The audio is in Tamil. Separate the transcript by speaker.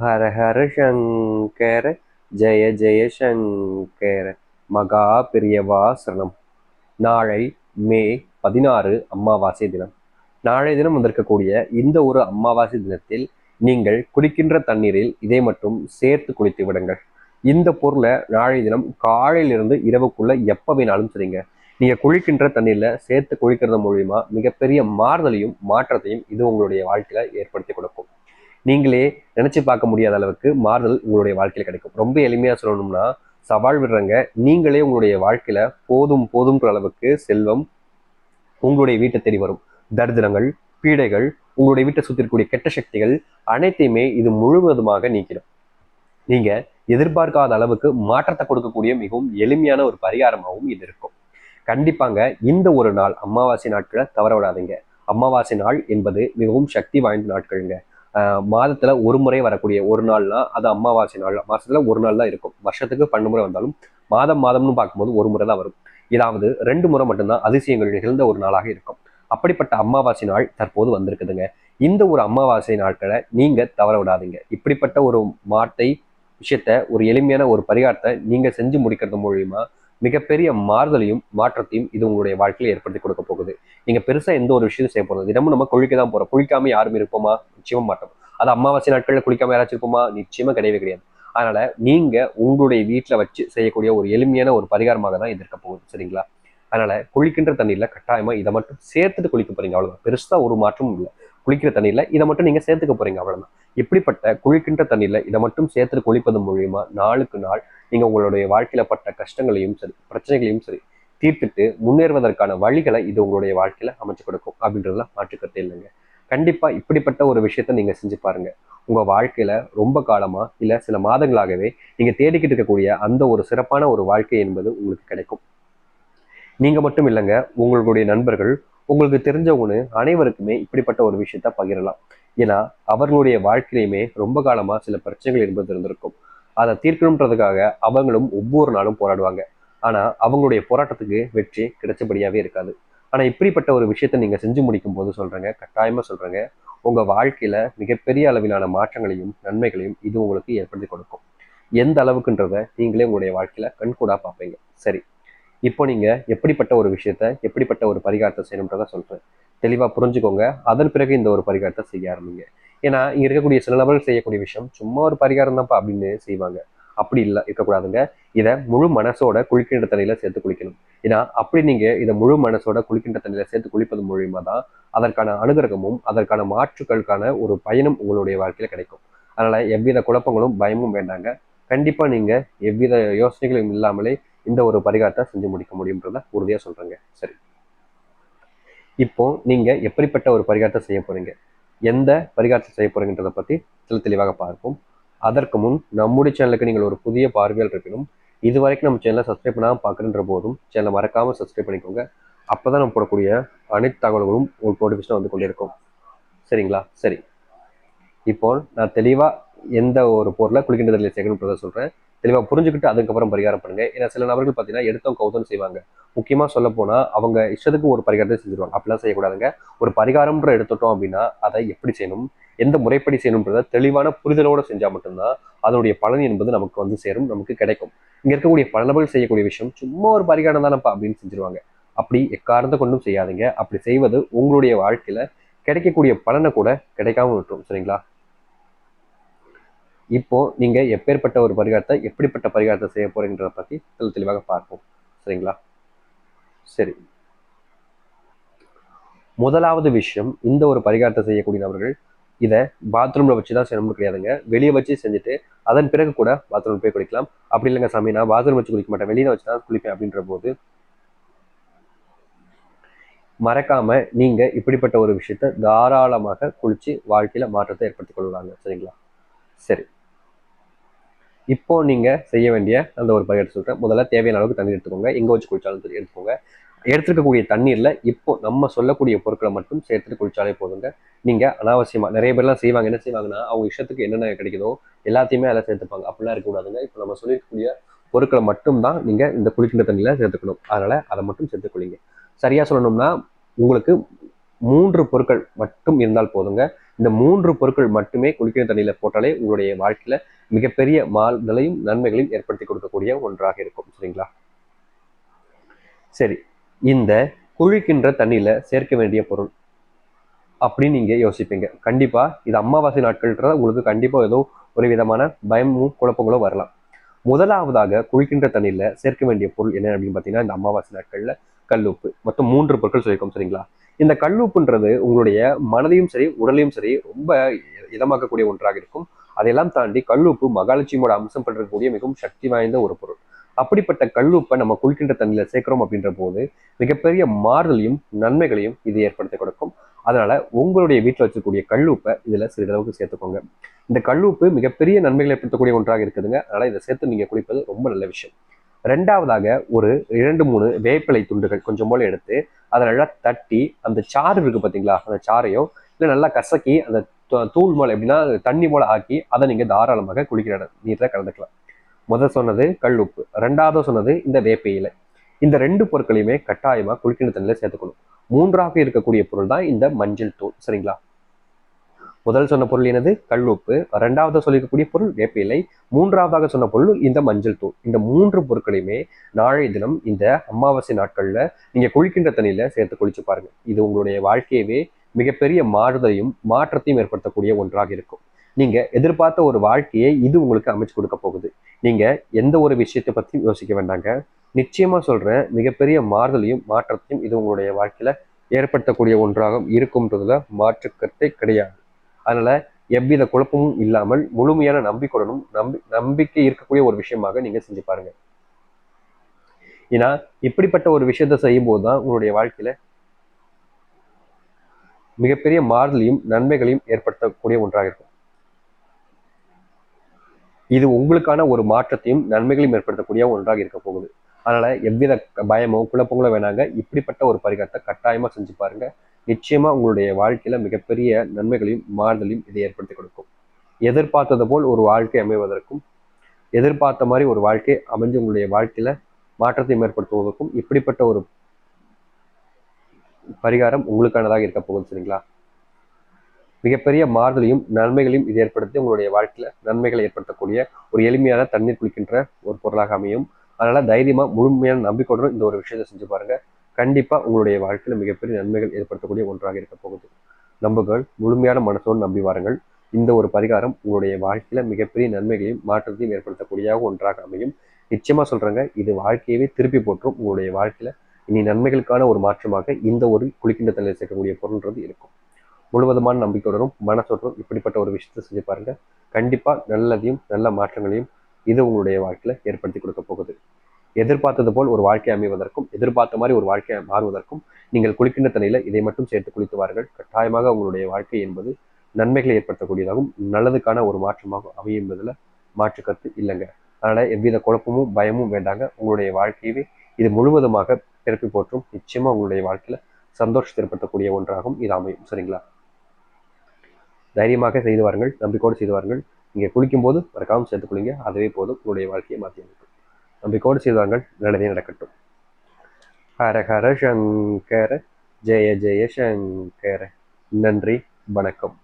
Speaker 1: ஹர ஹர சங்கர ஜெய ஜெய சங்கர மகா பிரியவா சரணம். நாளை மே 16 அமாவாசை தினம். நாளை தினம் வந்திருக்கக்கூடிய இந்த ஒரு அமாவாசை தினத்தில் நீங்கள் குடிக்கின்ற தண்ணீரில் இதை மட்டும் சேர்த்து குளித்து விடுங்கள். இந்த பொருளை நாளை தினம் காலையிலிருந்து இரவுக்குள்ள எப்ப வேணாலும் சரிங்க. நீங்க குளிக்கின்ற தண்ணீர்ல சேர்த்து குளிக்கிறது மூலியமா மிகப்பெரிய மாறுதலையும் மாற்றத்தையும் இது உங்களுடைய வாழ்க்கையில ஏற்படுத்தி கொடுக்கும். நீங்களே நினைச்சு பார்க்க முடியாத அளவுக்கு மாறுதல் உங்களுடைய வாழ்க்கையில கிடைக்கும். ரொம்ப எளிமையா சொல்லணும்னா, சவால் விடுறங்க, நீங்களே உங்களுடைய வாழ்க்கையில போதும் போதும்ன்ற அளவுக்கு செல்வம் உங்களுடைய வீட்டை தேடி வரும். தரித்திரங்கள், பீடைகள், உங்களுடைய வீட்டை சுத்தி இருக்கக்கூடிய கெட்ட சக்திகள் அனைத்தையுமே இது முழுவதுமாக நீக்கிடும். நீங்க எதிர்பார்க்காத அளவுக்கு மாற்றத்தை கொடுக்கக்கூடிய மிகவும் எளிமையான ஒரு பரிகாரமாகவும் இது இருக்கும். கண்டிப்பாங்க இந்த ஒரு நாள் அமாவாசை நாட்களை தவற விடாதீங்க. அமாவாசை நாள் என்பது மிகவும் சக்தி வாய்ந்த நாட்களுங்க. மாதத்துல ஒரு முறை வரக்கூடிய ஒரு நாள்னா அது அமாவாசை நாள். மாசத்துல ஒரு நாள் தான் இருக்கும். வருஷத்துக்கு 12 முறை வந்தாலும் மாதம்னு பார்க்கும்போது ஒரு முறை தான் வரும். இதாவது 2 முறை மட்டும்தான் அதிசயங்கள் நிகழ்ந்த ஒரு நாளாக இருக்கும். அப்படிப்பட்ட அமாவாசை நாள் தற்போது வந்திருக்குதுங்க. இந்த ஒரு அமாவாசை நாட்களை நீங்க தவற விடாதீங்க. இப்படிப்பட்ட ஒரு விஷயத்த ஒரு எளிமையான ஒரு பரிகாரத்தை நீங்க செஞ்சு முடிக்கிறது மூலியமா மிகப்பெரிய மாறுதலையும் மாற்றத்தையும் இது உங்களுடைய வாழ்க்கையில ஏற்படுத்தி கொடுக்க போகுது. நீங்க பெருசா எந்த ஒரு விஷயத்தையும் செய்ய போறது, தினமும் நம்ம குளிக்க தான் போறோம். குளிக்காம யாரும் இருப்போமா? நிச்சயமா மாட்டோம். அது அமாவாசை நாட்கள்ல குளிக்காம யாராச்சும் இருப்போமா? நிச்சயமா கிடையவே கிடையாது. அதனால நீங்க உங்களுடைய வீட்டுல வச்சு செய்யக்கூடிய ஒரு எளிமையான ஒரு பரிகாரமாக தான் இது இருக்க போகுது. சரிங்களா? அதனால குளிக்கின்ற தண்ணீர்ல கட்டாயமா இதை மட்டும் சேர்த்துட்டு குளிக்க போறீங்க. அவ்வளவுதான். பெருசா ஒரு மாற்றமும் இல்லை. குளிக்கிற தண்ணீர்ல இதை மட்டும் நீங்க சேர்த்துக்க போறீங்க. அவ்வளவுதான். இப்படிப்பட்ட குளிக்கின்ற தண்ணீர்ல இதை மட்டும் சேர்த்து குளிப்பது மூலியமா நாளுக்கு நாள் நீங்க உங்களுடைய வாழ்க்கையில பட்ட கஷ்டங்களையும் சரி, பிரச்சனைகளையும் சரி தீர்த்துட்டு முன்னேறுவதற்கான வழிகளை இது உங்களுடைய வாழ்க்கையில அமைச்சு கொடுக்கும். அப்படின்றதுல மாற்றுக்கருத்தே இல்லைங்க. கண்டிப்பா இப்படிப்பட்ட ஒரு விஷயத்த நீங்க செஞ்சு பாருங்க. உங்க வாழ்க்கையில ரொம்ப காலமா இல்ல சில மாதங்களாகவே நீங்க தேடிக்கிட்டு இருக்கக்கூடிய அந்த ஒரு சிறப்பான ஒரு வாழ்க்கை என்பது உங்களுக்கு கிடைக்கும். நீங்க மட்டும் இல்லைங்க, உங்களுடைய நண்பர்கள், உங்களுக்கு தெரிஞ்சவங்கன்னு அனைவருக்குமே இப்படிப்பட்ட ஒரு விஷயத்த பகிரலாம். ஏன்னா அவர்களுடைய வாழ்க்கையிலுமே ரொம்ப காலமா சில பிரச்சனைகள் என்பது இருந்திருக்கும். அதை தீர்க்கணுன்றதுக்காக அவங்களும் ஒவ்வொரு நாளும் போராடுவாங்க. ஆனா அவங்களுடைய போராட்டத்துக்கு வெற்றி கிடைச்சபடியாவே இருக்காது. ஆனா இப்படிப்பட்ட ஒரு விஷயத்த நீங்க செஞ்சு முடிக்கும் போது சொல்றேங்க, கட்டாயமா சொல்றேங்க, உங்க வாழ்க்கையில மிகப்பெரிய அளவிலான மாற்றங்களையும் நன்மைகளையும் இது உங்களுக்கு ஏற்படுத்தி கொடுக்கும். எந்த அளவுக்குன்றத நீங்களே உங்களுடைய வாழ்க்கையில கண்கூடா பார்ப்பீங்க. சரி, இப்போ நீங்க எப்படிப்பட்ட ஒரு விஷயத்த எப்படிப்பட்ட ஒரு பரிகாரத்தை செய்யணும்ன்றத சொல்றேன். தெளிவா புரிஞ்சுக்கோங்க. அதன் பிறகு இந்த ஒரு பரிகாரத்தை செய்ய ஆரம்பிங்க. ஏன்னா இங்க இருக்கக்கூடிய சில நபர்கள் செய்யக்கூடிய விஷயம் சும்மா ஒரு பரிகாரம் தான்ப்பா அப்படின்னு செய்வாங்க. அப்படி இல்லை, இருக்கக்கூடாதுங்க. இதை முழு மனசோட குளிக்கின்ற தண்ணியில சேர்த்து குளிக்கணும். ஏன்னா அப்படி நீங்க இதை முழு மனசோட குளிக்கின்ற தண்ணியில சேர்த்து குளிப்பது மூலியமா தான் அதற்கான அனுகிரகமும் அதற்கான மாற்றுக்களுக்கான ஒரு பயனும் உங்களுடைய வாழ்க்கையில கிடைக்கும். அதனால எவ்வித குழப்பங்களும் பயமும் வேண்டாங்க. கண்டிப்பா நீங்க எவ்வித யோசனைகளும் இல்லாமலே இந்த ஒரு பரிகாரத்தை செஞ்சு முடிக்க முடியும்ன்றத உறுதியா சொல்றேங்க. சரி, இப்போ நீங்க எப்படிப்பட்ட ஒரு பரிகாரத்தை செய்ய போறீங்க, எந்த பரிகாரத்தை செய்ய போறீங்கன்றதை பத்தி தெளிவாக பார்ப்போம். அதற்கு முன் நம்முடைய சேனலுக்கு நீங்கள் ஒரு புதிய பார்வையால் இருக்கணும். இது வரைக்கும் நம்ம சேனலை சப்ஸ்கிரைப் பண்ணாமல் பார்க்குறன்ற போதும் சேனலை மறக்காம சப்ஸ்கிரைப் பண்ணிக்கோங்க. அப்பதான் நம்ம போடக்கூடிய அனைத்து தகவல்களும் உங்களுக்கு நோட்டிஃபிகேஷன் வந்து கொண்டே இருக்கும். சரிங்களா? சரி, இப்போ நான் தெளிவா எந்த ஒரு பொருளை குளிக்கின்றதில் சேர்க்கணுன்றதை சொல்றேன். தெளிவா புரிஞ்சுக்கிட்டு அதுக்கப்புறம் பரிகாரம் பண்ணுங்க. ஏன்னா சில நபர்கள் பார்த்தீங்கன்னா எடுத்தோம் கவுத்தம் செய்வாங்க. முக்கியமா சொல்ல போனா அவங்க இஷ்டத்துக்கு ஒரு பரிகாரத்தை செஞ்சிருவாங்க. அப்படிலாம் செய்யக்கூடாதுங்க. ஒரு பரிகாரம்ன்ற எடுத்துட்டோம் அப்படின்னா அதை எப்படி செய்யணும், எந்த முறைப்படி செய்யணும்ன்றத தெளிவான புரிதலோட செஞ்சா மட்டும்தான் அதனுடைய பலன் என்பது நமக்கு வந்து சேரும், நமக்கு கிடைக்கும். இங்க இருக்கக்கூடிய பல நபர்கள் செய்யக்கூடிய விஷயம் சும்மா ஒரு பரிகாரம் தானப்பா அப்படின்னு செஞ்சிருவாங்க. அப்படி எக்காரணத்தை கொண்டும் செய்யாதீங்க. அப்படி செய்வது உங்களுடைய வாழ்க்கையில கிடைக்கக்கூடிய பலனை கூட கிடைக்காம விட்டுரும். சரிங்களா? இப்போ நீங்க எப்பேற்பட்ட ஒரு பரிகாரத்தை எப்படிப்பட்ட பரிகாரத்தை செய்ய போறீங்கன்றத பத்தி தெளிவாக பார்ப்போம். சரிங்களா? சரி, முதலாவது விஷயம், இந்த ஒரு பரிகாரத்தை செய்யக்கூடிய நபர்கள் இதை பாத்ரூம்ல வச்சுதான் செய்யணும்னு கிடையாதுங்க. வெளியே வச்சு செஞ்சுட்டு அதன் பிறகு கூட பாத்ரூம் போய் குளிக்கலாம். அப்படி இல்லைங்க சாமி, நான் பாத்ரூம் வச்சு குளிக்க மாட்டேன், வெளியில வச்சுதான் குளிப்பேன் அப்படின்ற போது மறக்காம நீங்க இப்படிப்பட்ட ஒரு விஷயத்த தாராளமாக குளிச்சு வாழ்க்கையில மாற்றத்தை ஏற்படுத்திக் கொள்வாங்க. சரிங்களா? சரி, இப்போ நீங்க செய்ய வேண்டிய அந்த ஒரு பரிகாரத்தை சொல்றேன். முதல்ல தேவையான அளவுக்கு தண்ணி எடுத்துக்கோங்க. எங்க வச்சு குளிச்சாலும் சரி எடுத்துக்கோங்க. எடுத்துக்கக்கூடிய தண்ணீர்ல இப்போ நம்ம சொல்லக்கூடிய பொருட்களை மட்டும் சேர்த்துட்டு குளிச்சாலே போதுங்க. நீங்க அனாவசியமா நிறைய பேர்லாம் செய்வாங்க, என்ன செய்வாங்கன்னா அவங்க இஷ்டத்துக்கு என்னென்ன கிடைக்குதோ எல்லாத்தையுமே அதில் சேர்த்துப்பாங்க. அப்படிலாம் இருக்கக்கூடாதுங்க. இப்போ நம்ம சொல்லியிருக்கக்கூடிய பொருட்களை மட்டும் தான் நீங்க இந்த குளிக்கின்ற தண்ணியில சேர்த்துக்கணும். அதனால அதை மட்டும் சேர்த்து குளிங்க. சரியா சொல்லணும்னா உங்களுக்கு 3 பொருட்கள் மட்டும் இருந்தால் போதுங்க. இந்த 3 பொருட்கள் மட்டுமே குளிக்கிற தண்ணியில போட்டாலே உங்களுடைய வாழ்க்கையில மிகப்பெரிய மாறுதலையும் நன்மைகளையும் ஏற்படுத்தி கொடுக்கக்கூடிய ஒன்றாக இருக்கும். சரிங்களா? சரி, இந்த குளிக்கின்ற தண்ணியில சேர்க்க வேண்டிய பொருள் அப்படின்னு நீங்க யோசிப்பீங்க. கண்டிப்பா இது அமாவாசை நாட்கள்ன்ற உங்களுக்கு கண்டிப்பா ஏதோ ஒரு விதமான பயமும் குழப்பங்களும் வரலாம். முதலாவதாக குளிக்கின்ற தண்ணியில சேர்க்க வேண்டிய பொருள் என்ன அப்படின்னு பார்த்தீங்கன்னா, இந்த அமாவாசை நாட்கள்ல கல்லுப்பு. மொத்தம் 3 பொருட்கள் சொல்லியிருக்கோம். சரிங்களா? இந்த கல்லுப்புன்றது உங்களுடைய மனதையும் சரி உடலையும் சரி ரொம்ப இதமாக்கக்கூடிய ஒன்றாக இருக்கும். அதையெல்லாம் தாண்டி கல்லுப்பு மகாலட்சுமியோட அம்சம் பெறக்கூடிய மிகவும் சக்தி வாய்ந்த ஒரு பொருள். அப்படிப்பட்ட கல்லுப்பை நம்ம குளிக்கின்ற தண்ணியில சேர்க்கிறோம் அப்படின்ற போது மிகப்பெரிய மாறுதலையும் நன்மைகளையும் இது ஏற்படுத்தி கொடுக்கும். அதனால உங்களுடைய வீட்டில் வச்சிருக்கக்கூடிய கல்லுப்பை இதுல சிறிதளவுக்கு சேர்த்துக்கோங்க. இந்த கல்லுப்பு மிகப்பெரிய நன்மைகளை ஏற்படுத்தக்கூடிய ஒன்றாக இருக்குதுங்க. அதனால இதை சேர்த்து நீங்க குளிப்பது ரொம்ப நல்ல விஷயம். ரெண்டாவதாக ஒரு 2-3 வேப்பிலை துண்டுகள் கொஞ்சம் போல எடுத்து அதை நல்லா தட்டி அந்த சாறு இருக்கு பார்த்தீங்களா, அந்த சாறையும் இல்லை நல்லா கசக்கி அந்த தூள் போல எப்படின்னா தண்ணி போல ஆக்கி அதை நீங்க தாராளமாக குளிக்கிற நீரில் கலந்துக்கலாம். முதல் சொன்னது கல் உப்பு, ரெண்டாவது சொன்னது இந்த வேப்ப இலை. இந்த 2 பொருட்களையுமே கட்டாயமா குளிக்கிற தண்ணியில சேர்த்துக்கணும். மூன்றாக இருக்கக்கூடிய பொருள் தான் இந்த மஞ்சள் தூள். சரிங்களா? முதல் சொன்ன பொருள் என்னது? கல் உப்பு. ரெண்டாவது சொல்லியிருக்கக்கூடிய பொருள் வேப்ப இலை. மூன்றாவதாக சொன்ன பொருள் இந்த மஞ்சள் தூள். இந்த 3 பொருட்களையுமே நாளைய தினம் இந்த அமாவாசை நாட்கள்ல நீங்க குளிக்கின்ற தண்ணியில சேர்த்து குளிச்சு பாருங்க. இது உங்களுடைய வாழ்க்கையவே மிகப்பெரிய மாறுதலையும் மாற்றத்தையும் ஏற்படுத்தக்கூடிய ஒன்றாக இருக்கும். நீங்க எதிர்பார்த்த ஒரு வாழ்க்கையை இது உங்களுக்கு அமைச்சு கொடுக்க போகுது. நீங்க எந்த ஒரு விஷயத்தை பத்தி யோசிக்க வேண்டாங்க. நிச்சயமா சொல்றேன், மிகப்பெரிய மாறுதலையும் மாற்றத்தையும் இது உங்களுடைய வாழ்க்கையில ஏற்படுத்தக்கூடிய ஒன்றாக இருக்கும்ன்றதுல மாற்று கருத்தே கிடையாது. அதனால எவ்வித குழப்பமும் இல்லாமல் முழுமையான நம்பிக்கையுடனும் நம்பிக்கை இருக்கக்கூடிய ஒரு விஷயமாக நீங்க செஞ்சு பாருங்க. ஏன்னா இப்படிப்பட்ட ஒரு விஷயத்த செய்யும் போதுதான் உங்களுடைய வாழ்க்கையில மிகப்பெரிய மாறுதலையும் நன்மைகளையும் ஏற்படுத்தக்கூடிய ஒன்றாக இருக்கும். இது உங்களுக்கான ஒரு மாற்றத்தையும் நன்மைகளையும் ஏற்படுத்தக்கூடிய ஒன்றாக இருக்க போகுது. அதனால எவ்வித பயமோ குழப்பங்களோ வேணாங்க. இப்படிப்பட்ட ஒரு பரிகாரத்தை கட்டாயமா செஞ்சு பாருங்க. நிச்சயமா உங்களுடைய வாழ்க்கையில மிகப்பெரிய நன்மைகளையும் மாறுதலையும் இதை ஏற்படுத்தி கொடுக்கும். எதிர்பார்த்தது போல் ஒரு வாழ்க்கை அமைவதற்கும் எதிர்பார்த்த மாதிரி ஒரு வாழ்க்கை அமைஞ்சு உங்களுடைய வாழ்க்கையில மாற்றத்தையும் ஏற்படுத்துவதற்கும் இப்படிப்பட்ட ஒரு பரிகாரம் உங்களுக்கானதாக இருக்க போகுது. சரிங்களா? மிகப்பெரிய மாறுதலையும் நன்மைகளையும் இது ஏற்படுத்தி உங்களுடைய வாழ்க்கையில நன்மைகளை ஏற்படுத்தக்கூடிய ஒரு எளிமையான தண்ணீர் குளிக்கின்ற ஒரு பொருளாக அமையும். அதனால தைரியமா முழுமையான நம்பிக்கையுடன் இந்த ஒரு விஷயத்தை செஞ்சு பாருங்க. கண்டிப்பா உங்களுடைய வாழ்க்கையில மிகப்பெரிய நன்மைகள் ஏற்படுத்தக்கூடிய ஒன்றாக இருக்க போகுது. நம்புகள், முழுமையான மனசோடு நம்பி வாருங்கள். இந்த ஒரு பரிகாரம் உங்களுடைய வாழ்க்கையில மிகப்பெரிய நன்மைகளையும் மாற்றத்தையும் ஏற்படுத்தக்கூடிய ஒன்றாக அமையும். நிச்சயமா சொல்றேங்க, இது வாழ்க்கையவே திருப்பி போற்றும். உங்களுடைய வாழ்க்கையில இனி நன்மைகளுக்கான ஒரு மாற்றமாக இந்த ஒரு குளிக்கின்ற தண்ணீர் சேர்க்கக்கூடிய பொருள்ன்றது இருக்கும். முழுவதுமான நம்பிக்கையுடனும் மனசோற்றும் இப்படிப்பட்ட ஒரு விஷயத்தை செஞ்சு பாருங்க. கண்டிப்பா நல்லதையும் நல்ல மாற்றங்களையும் இது உங்களுடைய வாழ்க்கையில ஏற்படுத்தி கொடுக்க போகுது. எதிர்பார்த்தது போல் ஒரு வாழ்க்கை அமைவதற்கும் எதிர்பார்த்த மாதிரி ஒரு வாழ்க்கையை மாறுவதற்கும் நீங்கள் குளிக்கின்ற தண்ணியில இதை மட்டும் சேர்த்து குளித்து வாருங்கள். கட்டாயமாக உங்களுடைய வாழ்க்கை என்பது நன்மைகளை ஏற்படுத்தக்கூடியதாகவும் நல்லதுக்கான ஒரு மாற்றமாக அமையும் என்பதுல மாற்று கருத்து இல்லைங்க. அதனால எவ்வித குழப்பமும் பயமும் வேண்டாங்க. உங்களுடைய வாழ்க்கையவே இது முழுவதுமாக பிறப்பி போற்றும். நிச்சயமா உங்களுடைய வாழ்க்கையில சந்தோஷத்தை ஏற்படுத்தக்கூடிய ஒன்றாகவும் இது அமையும். சரிங்களா? தைரியமாக செய்து வாருங்கள். நம்பிக்கையோடு செய்து வாருங்கள். நீங்க குளிக்கும் போது மறக்காமல் சேர்த்து குளிங்க. அதுவே போதும் உங்களுடைய வாழ்க்கையை மாற்றி அமைக்கும். நம்பிக்கையோடு செய்து வாருங்கள். நல்லதே நடக்கட்டும். ஹர ஹர சங்கர, ஜெய ஜெய சங்கர. நன்றி, வணக்கம்.